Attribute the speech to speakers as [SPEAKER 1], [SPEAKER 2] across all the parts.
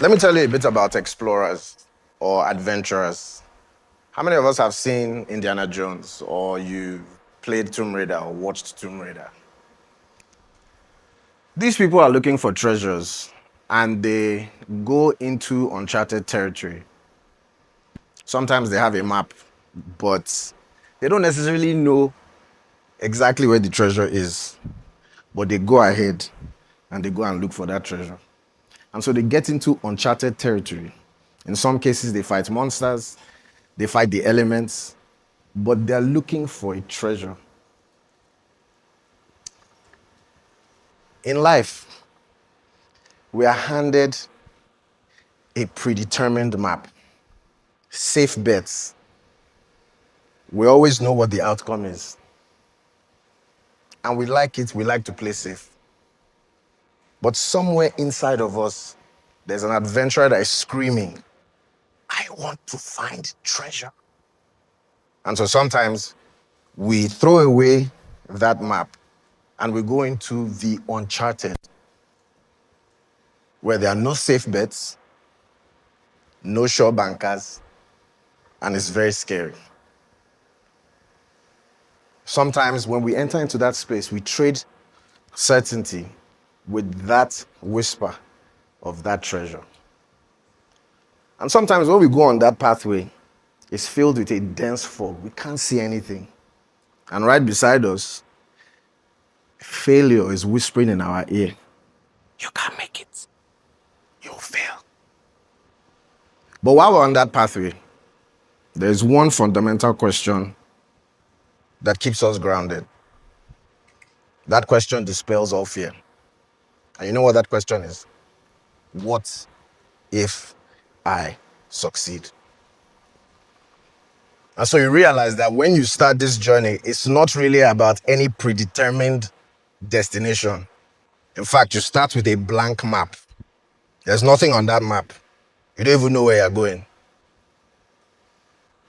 [SPEAKER 1] Let me tell you a bit about explorers or adventurers. How many of us have seen Indiana Jones, or you played Tomb Raider or watched Tomb Raider? These people are looking for treasures and they go into uncharted territory. Sometimes they have a map, but they don't necessarily know exactly where the treasure is. But they go ahead and they go and look for that treasure. And so they get into uncharted territory. In some cases, they fight monsters, they fight the elements, but they're looking for a treasure. In life, we are handed a predetermined map, safe bets. We always know what the outcome is. And we like it, we like to play safe. But somewhere inside of us, there's an adventurer that is screaming, I want to find treasure. And so sometimes we throw away that map and we go into the uncharted, where there are no safe bets, no sure bankers, and it's very scary. Sometimes when we enter into that space, we trade certainty with that whisper of that treasure. And sometimes when we go on that pathway, it's filled with a dense fog. We can't see anything. And right beside us, failure is whispering in our ear. You can't make it. You'll fail. But while we're on that pathway, there's one fundamental question that keeps us grounded. That question dispels all fear. And you know what that question is? What if I succeed? And so you realize that when you start this journey, it's not really about any predetermined destination. In fact, you start with a blank map. There's nothing on that map. You don't even know where you're going.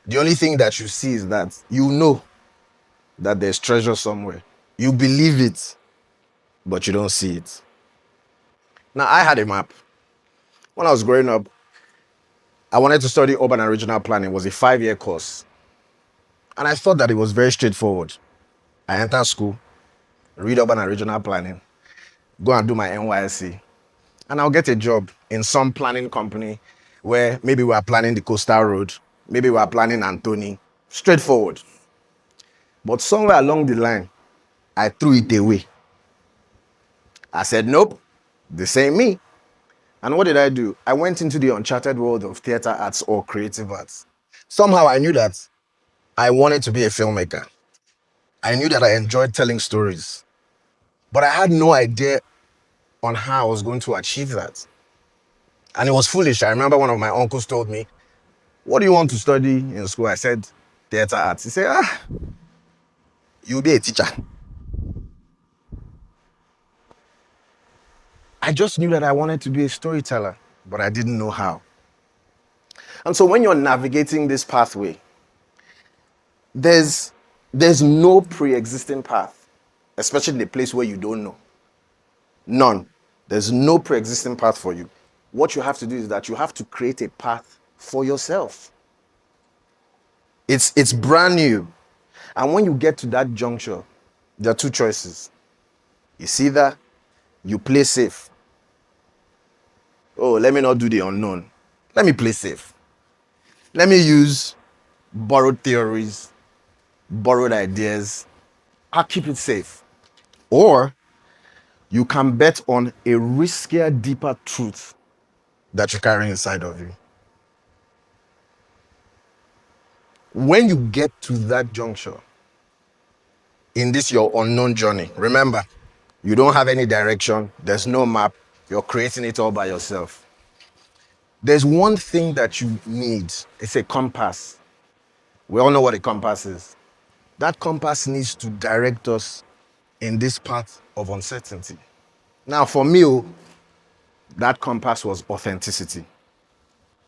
[SPEAKER 1] The only thing that you see is that you know that there's treasure somewhere. You believe it, but you don't see it. Now, I had a map. When I was growing up, I wanted to study urban and regional planning. It was a 5-year course. And I thought that it was very straightforward. I enter school, read urban and regional planning, go and do my NYSC, and I'll get a job in some planning company where maybe we are planning the coastal road, maybe we are planning Anthony. Straightforward. But somewhere along the line, I threw it away. I said, nope, this ain't me. And what did I do? I went into the uncharted world of theater arts or creative arts. Somehow I knew that I wanted to be a filmmaker. I knew that I enjoyed telling stories, but I had no idea on how I was going to achieve that. And it was foolish. I remember one of my uncles told me, what do you want to study in school? I said, theater arts. He said, you'll be a teacher. I just knew that I wanted to be a storyteller, but I didn't know how. And so when you're navigating this pathway, there's no pre-existing path, especially in the place where you don't know. None. There's no pre-existing path for you. What you have to do is that you have to create a path for yourself. It's brand new. And when you get to that juncture, there are two choices. It's either you play safe. Oh, let me not do the unknown. Let me play safe. Let me use borrowed theories, borrowed ideas. I'll keep it safe. Or you can bet on a riskier, deeper truth that you carry inside of you. When you get to that juncture in this your unknown journey, remember, you don't have any direction, there's no map, you're creating it all by yourself. There's one thing that you need. It's a compass. We all know what a compass is. That compass needs to direct us in this path of uncertainty. Now, for me, that compass was authenticity.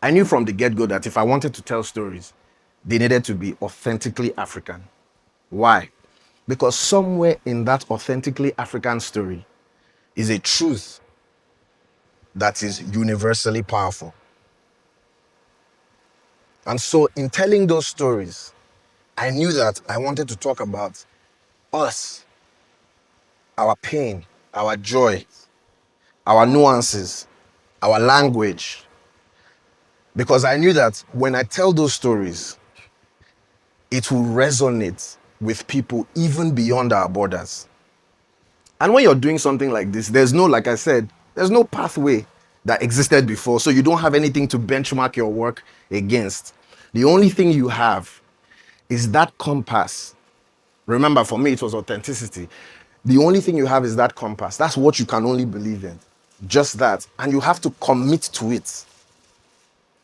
[SPEAKER 1] I knew from the get-go that if I wanted to tell stories, they needed to be authentically African. Why? Because somewhere in that authentically African story is a truth that is universally powerful. And so in telling those stories, I knew that I wanted to talk about us, our pain, our joy, our nuances, our language. Because I knew that when I tell those stories, it will resonate with people even beyond our borders. And when you're doing something like this, there's no, like I said, there's no pathway that existed before. So you don't have anything to benchmark your work against. The only thing you have is that compass. Remember, for me, it was authenticity. The only thing you have is that compass. That's what you can only believe in. Just that. And you have to commit to it.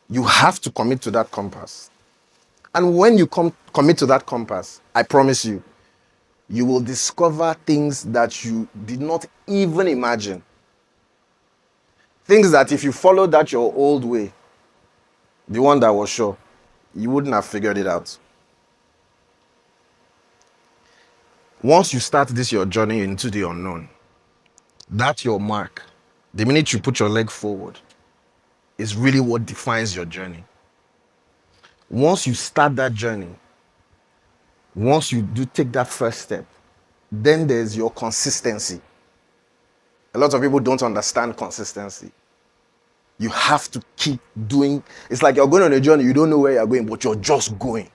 [SPEAKER 1] You have to commit to that compass. And when you commit to that compass, I promise you, you will discover things that you did not even imagine. Things that if you followed that your old way, the one that was sure, you wouldn't have figured it out. Once you start this your journey into the unknown, that's your mark. The minute you put your leg forward is really what defines your journey. Once you start that journey, once you do take that first step, then there's your consistency. A lot of people don't understand consistency. You have to keep doing. It's like you're going on a journey, you don't know where you're going, but you're just going.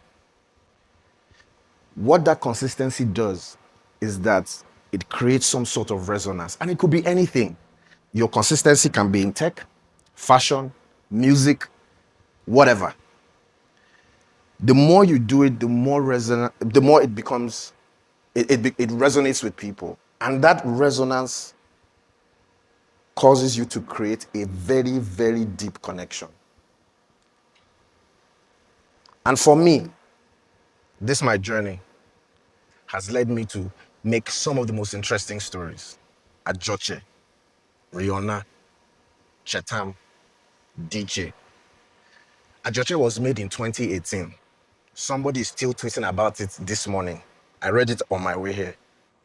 [SPEAKER 1] What that consistency does is that it creates some sort of resonance, and it could be anything. Your consistency can be in tech, fashion, music, whatever. The more you do it, the more it becomes, it resonates with people. And that resonance causes you to create a very, very deep connection. And for me, this my journey has led me to make some of the most interesting stories. Ajoche, Rihanna, Chetam, DJ. Ajoche was made in 2018. Somebody is still tweeting about it this morning. I read it on my way here.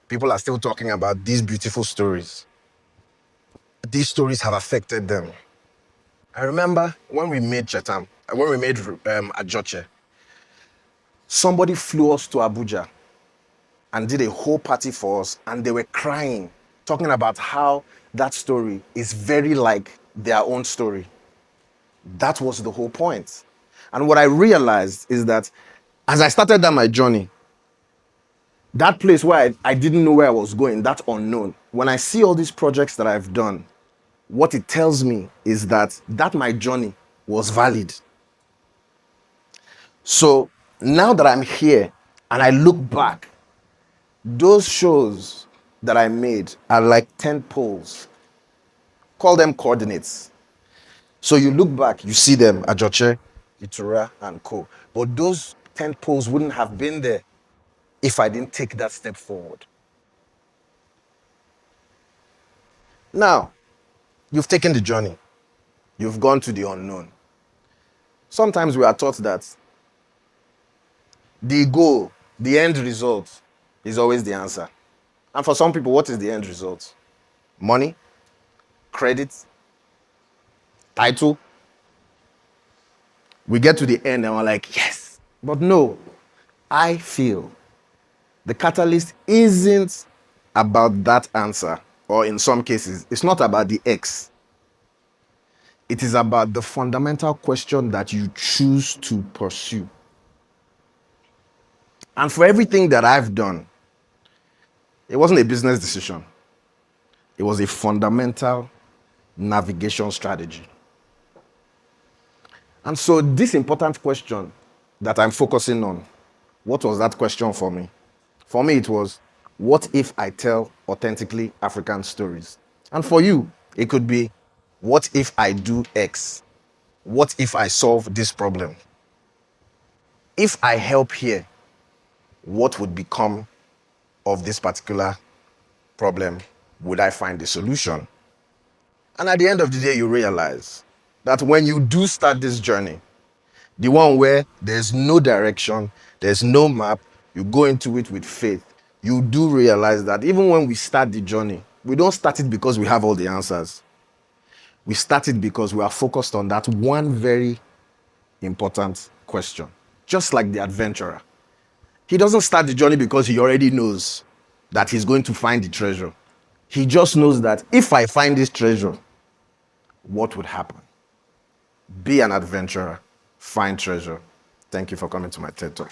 [SPEAKER 1] People are still talking about these beautiful stories. These stories have affected them. I remember when we made Chetam, when we made Ajoche, somebody flew us to Abuja and did a whole party for us, and they were crying, talking about how that story is very like their own story. That was the whole point. And what I realized is that as I started down my journey, that place where I didn't know where I was going, that unknown, when I see all these projects that I've done, what it tells me is that my journey was valid. So now that I'm here and I look back, those shows that I made are like 10 poles. Call them coordinates. So you look back, you see them, Ajoche, Itura, and co. But those 10 poles wouldn't have been there if I didn't take that step forward. Now, you've taken the journey. You've gone to the unknown. Sometimes we are taught that the goal, the end result, is always the answer. And for some people, what is the end result? Money, credit, title. We get to the end and we're like, yes. But no, I feel the catalyst isn't about that answer, or in some cases, it's not about the X. It is about the fundamental question that you choose to pursue. And for everything that I've done, it wasn't a business decision. It was a fundamental navigation strategy. And so this important question that I'm focusing on, what was that question for me? For me, it was, what if I tell authentically African stories? And for you, it could be, what if I do X? What if I solve this problem? If I help here, what would become of this particular problem? Would I find a solution? And at the end of the day, you realize that when you do start this journey, the one where there's no direction, there's no map, you go into it with faith, you do realize that even when we start the journey, we don't start it because we have all the answers. We start it because we are focused on that one very important question. Just like the adventurer. He doesn't start the journey because he already knows that he's going to find the treasure. He just knows that if I find this treasure, what would happen? Be an adventurer. Find treasure. Thank you for coming to my TED Talk.